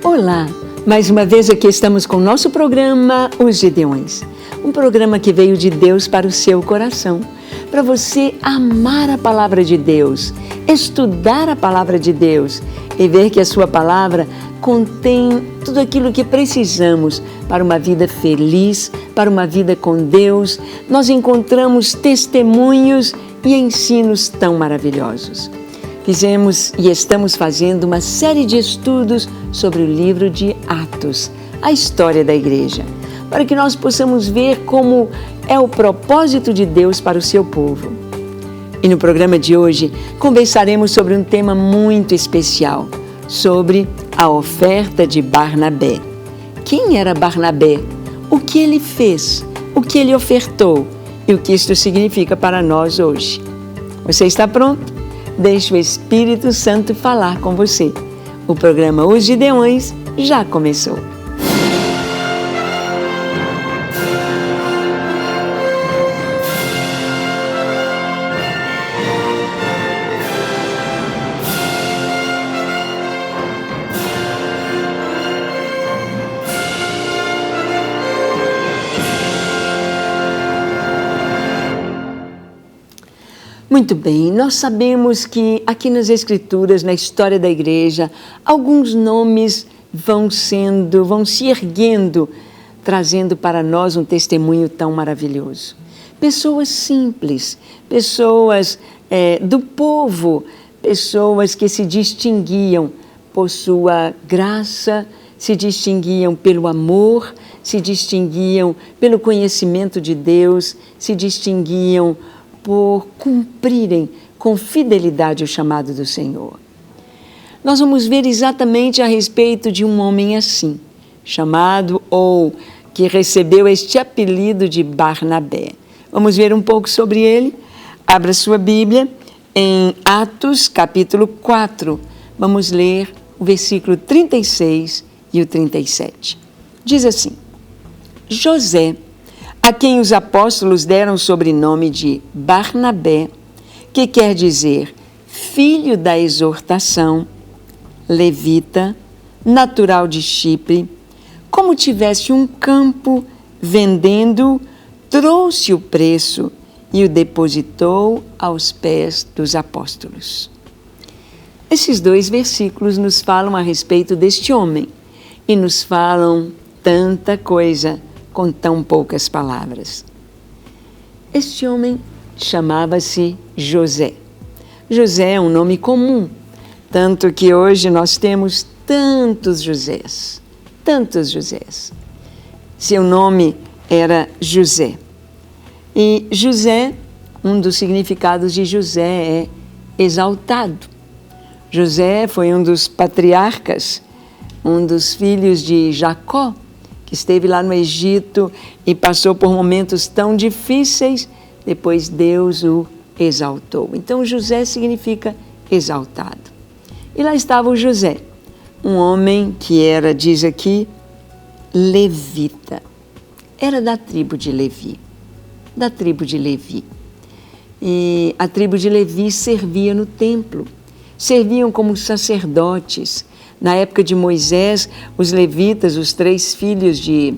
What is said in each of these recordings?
Olá, mais uma vez aqui estamos com o nosso programa Os Gideões. Um programa que veio de Deus para o seu coração, para você amar a palavra de Deus, estudar a palavra de Deus e ver que a sua palavra contém tudo aquilo que precisamos para uma vida feliz, para uma vida com Deus. Nós encontramos testemunhos e ensinos tão maravilhosos. Fizemos e estamos fazendo uma série de estudos sobre o livro de Atos, a história da igreja, para que nós possamos ver como é o propósito de Deus para o seu povo. E no programa de hoje conversaremos sobre um tema muito especial, sobre a oferta de Barnabé. Quem era Barnabé? O que ele fez? O que ele ofertou? E o que isto significa para nós hoje? Você está pronto? Deixe o Espírito Santo falar com você. O programa Os Gideões já começou. Muito bem, nós sabemos que aqui nas Escrituras, na história da igreja, alguns nomes vão se erguendo, trazendo para nós um testemunho tão maravilhoso. Pessoas simples, pessoas do povo, pessoas que se distinguiam por sua graça, se distinguiam pelo amor, se distinguiam pelo conhecimento de Deus, se distinguiam por cumprirem com fidelidade o chamado do Senhor. Nós vamos ver exatamente a respeito de um homem assim, chamado ou que recebeu este apelido de Barnabé. Vamos ver um pouco sobre ele? Abra sua Bíblia em Atos capítulo 4. Vamos ler o versículo 36 e o 37. Diz assim: José, a quem os apóstolos deram o sobrenome de Barnabé, que quer dizer filho da exortação, levita, natural de Chipre, como tivesse um campo, vendendo, trouxe o preço e o depositou aos pés dos apóstolos. Esses dois versículos nos falam a respeito deste homem e nos falam tanta coisa com tão poucas palavras. Este homem chamava-se José. José é um nome comum, tanto que hoje nós temos tantos Josés, tantos Josés. Seu nome era José. E José, um dos significados de José é exaltado. José foi um dos patriarcas, um dos filhos de Jacó, que esteve lá no Egito e passou por momentos tão difíceis, depois Deus o exaltou. Então José significa exaltado. E lá estava o José, um homem que era, diz aqui, levita. Era da tribo de Levi, da tribo de Levi. E a tribo de Levi servia no templo, serviam como sacerdotes. Na época de Moisés, os levitas, os 3 filhos de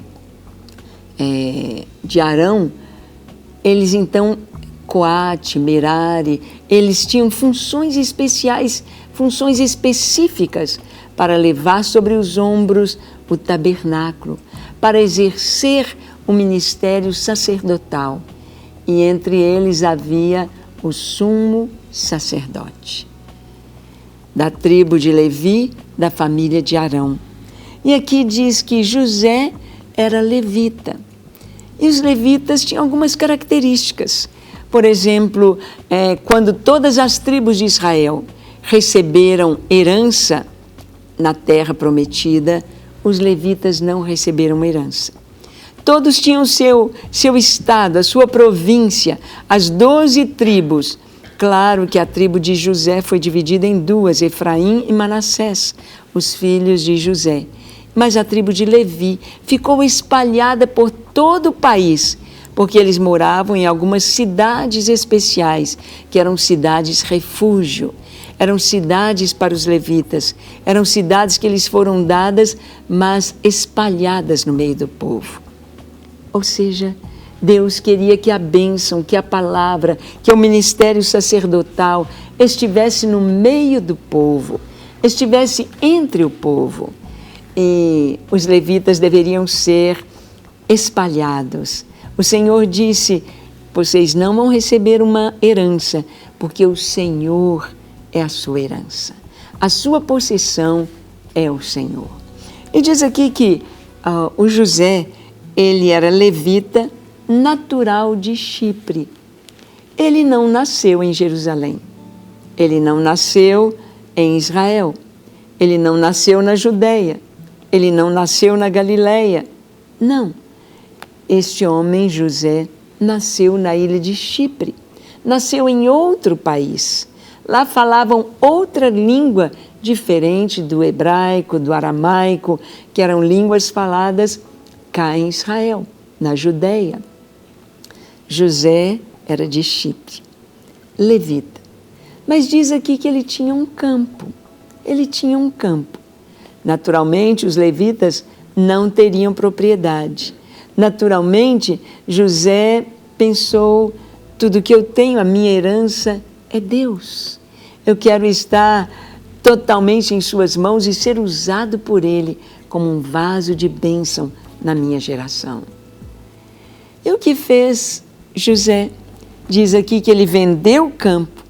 Arão, eles então, Coate, Merari, eles tinham funções especiais, funções específicas para levar sobre os ombros o tabernáculo, para exercer o ministério sacerdotal. E entre eles havia o sumo sacerdote, da tribo de Levi, da família de Arão. E aqui diz que José era levita. E os levitas tinham algumas características. Por exemplo, quando todas as tribos de Israel receberam herança na terra prometida, os levitas não receberam herança. Todos tinham seu estado, a sua província, as 12 tribos. Claro que a tribo de José foi dividida em 2, Efraim e Manassés, os filhos de José. Mas a tribo de Levi ficou espalhada por todo o país, porque eles moravam em algumas cidades especiais, que eram cidades refúgio. eram cidades para os levitas, eram cidades que lhes foram dadas, mas espalhadas no meio do povo. Ou seja, Deus queria que a bênção, que a palavra, que o ministério sacerdotal estivesse no meio do povo, estivesse entre o povo. E os levitas deveriam ser espalhados. O Senhor disse: vocês não vão receber uma herança, porque o Senhor é a sua herança. A sua possessão é o Senhor. E diz aqui que o José, ele era levita natural de Chipre. Ele não nasceu em Jerusalém. Ele não nasceu em Israel. Ele não nasceu na Judéia. Ele não nasceu na Galileia. Não. Este homem, José, nasceu na ilha de Chipre. Nasceu em outro país. Lá falavam outra língua diferente do hebraico, do aramaico, que eram línguas faladas cá em Israel, na Judéia. José era de Chipre, levita. Mas diz aqui que ele tinha um campo. Ele tinha um campo. Naturalmente, os levitas não teriam propriedade. Naturalmente, José pensou: tudo que eu tenho, a minha herança, é Deus. Eu quero estar totalmente em suas mãos e ser usado por Ele como um vaso de bênção na minha geração. E o que fez José? Diz aqui que ele vendeu o campo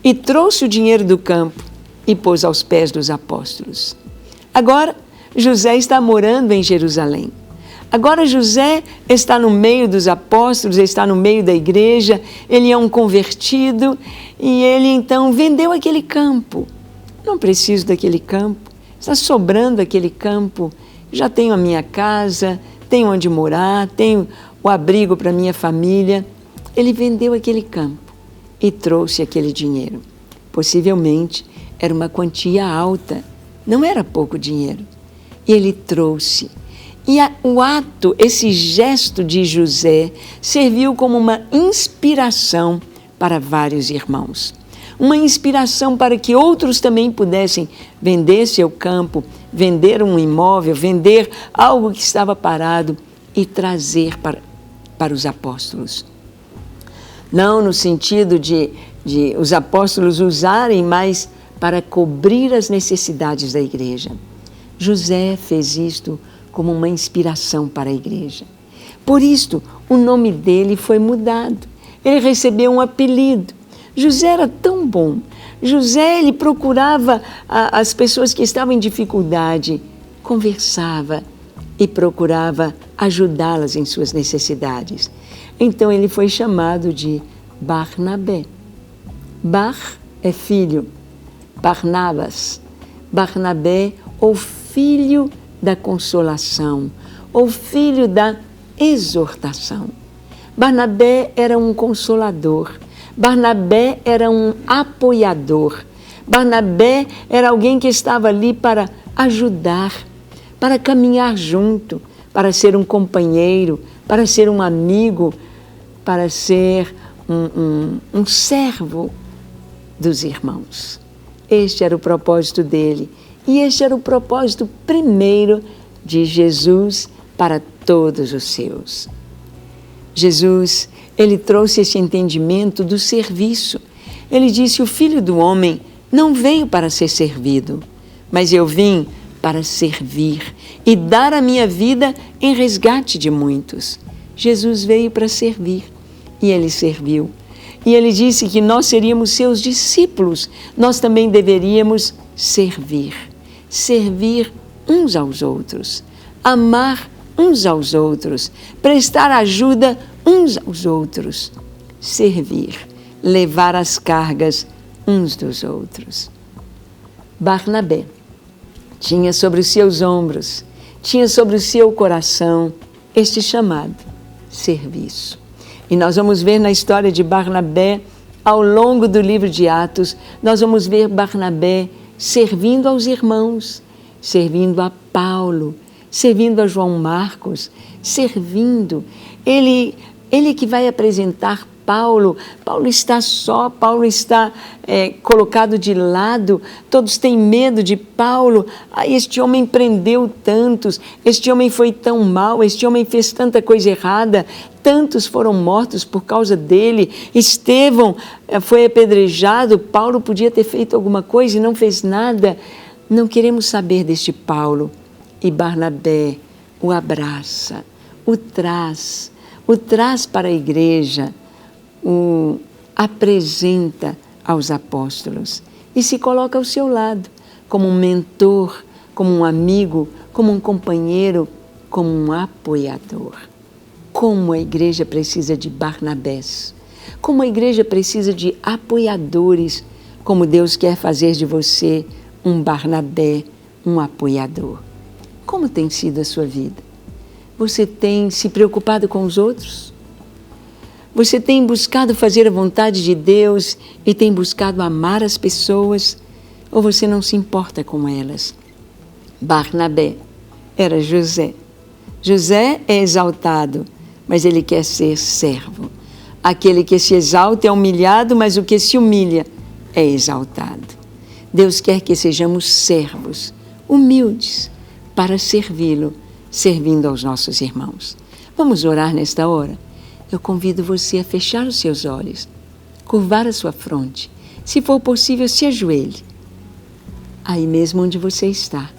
e trouxe o dinheiro do campo e pôs aos pés dos apóstolos. Agora, José está morando em Jerusalém. Agora José está no meio dos apóstolos, está no meio da igreja, ele é um convertido e ele então vendeu aquele campo. Não preciso daquele campo, está sobrando aquele campo, já tenho a minha casa, tenho onde morar, tenho o abrigo para minha família. Ele vendeu aquele campo e trouxe aquele dinheiro. Possivelmente era uma quantia alta, não era pouco dinheiro. E ele trouxe. E o ato, esse gesto de José, serviu como uma inspiração para vários irmãos. Uma inspiração para que outros também pudessem vender seu campo, vender um imóvel, vender algo que estava parado e trazer para os apóstolos. Não no sentido de os apóstolos usarem, mas para cobrir as necessidades da igreja. José fez isto como uma inspiração para a igreja. Por isto, o nome dele foi mudado. Ele recebeu um apelido. José era tão bom. José, ele procurava as pessoas que estavam em dificuldade, conversava e procurava ajudá-las em suas necessidades. Então, ele foi chamado de Barnabé. Bar é filho, Barnabas. Barnabé, ou filho da consolação, ou filho da exortação. Barnabé era um consolador. Barnabé era um apoiador. Barnabé era alguém que estava ali para ajudar, para caminhar junto, para ser um companheiro, para ser um amigo, para ser um servo dos irmãos. Este era o propósito dele. E este era o propósito primeiro de Jesus para todos os seus. Jesus, ele trouxe esse entendimento do serviço. Ele disse: o Filho do Homem não veio para ser servido, mas eu vim para servir e dar a minha vida em resgate de muitos. Jesus veio para servir e ele serviu. E ele disse que nós seríamos seus discípulos, nós também deveríamos servir. Servir uns aos outros, amar uns aos outros, prestar ajuda uns aos outros, servir, levar as cargas uns dos outros. Barnabé tinha sobre os seus ombros, tinha sobre o seu coração este chamado, serviço. E nós vamos ver na história de Barnabé, ao longo do livro de Atos, nós vamos ver Barnabé servindo aos irmãos, servindo a Paulo, servindo a João Marcos, servindo. Ele que vai apresentar Paulo. Paulo está só, Paulo está colocado de lado, todos têm medo de Paulo. Este homem prendeu tantos, este homem foi tão mau, este homem fez tanta coisa errada, tantos foram mortos por causa dele. Estevão foi apedrejado, Paulo podia ter feito alguma coisa e não fez nada. Não queremos saber deste Paulo. E Barnabé o abraça, o traz para a igreja, o apresenta aos apóstolos e se coloca ao seu lado, como um mentor, como um amigo, como um companheiro, como um apoiador. Como a igreja precisa de Barnabés, como a igreja precisa de apoiadores, como Deus quer fazer de você um Barnabé, um apoiador. Como tem sido a sua vida? Você tem se preocupado com os outros? Você tem buscado fazer a vontade de Deus e tem buscado amar as pessoas? Ou você não se importa com elas? Barnabé era José. José é exaltado, mas ele quer ser servo. Aquele que se exalta é humilhado, mas o que se humilha é exaltado. Deus quer que sejamos servos, humildes, para servi-lo, servindo aos nossos irmãos. Vamos orar nesta hora? Eu convido você a fechar os seus olhos, curvar a sua fronte. Se for possível, se ajoelhe, aí mesmo onde você está,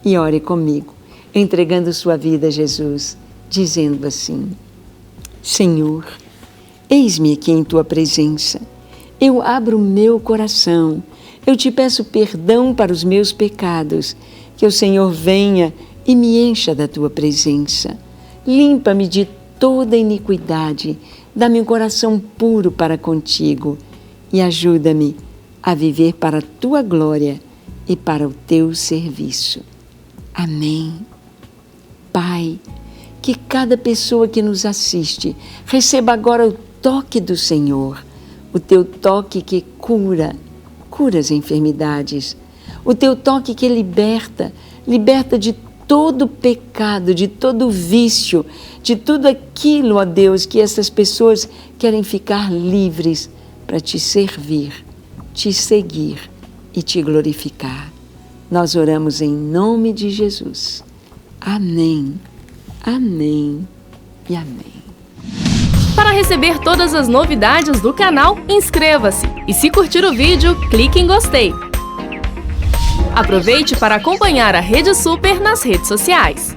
e ore comigo, entregando sua vida a Jesus, dizendo assim: Senhor, eis-me aqui em Tua presença. Eu abro o meu coração. Eu te peço perdão para os meus pecados. Que o Senhor venha e me encha da Tua presença. Limpa-me de toda iniquidade. Dá-me um coração puro para contigo. E ajuda-me a viver para a Tua glória e para o Teu serviço. Amém. Pai, que cada pessoa que nos assiste receba agora o toque do Senhor, o Teu toque que cura as enfermidades, o Teu toque que liberta de todo pecado, de todo vício, de tudo aquilo, ó Deus, que essas pessoas querem ficar livres para Te servir, Te seguir e Te glorificar. Nós oramos em nome de Jesus. Amém, amém e amém. Para receber todas as novidades do canal, inscreva-se e, se curtir o vídeo, clique em gostei. Aproveite para acompanhar a Rede Super nas redes sociais.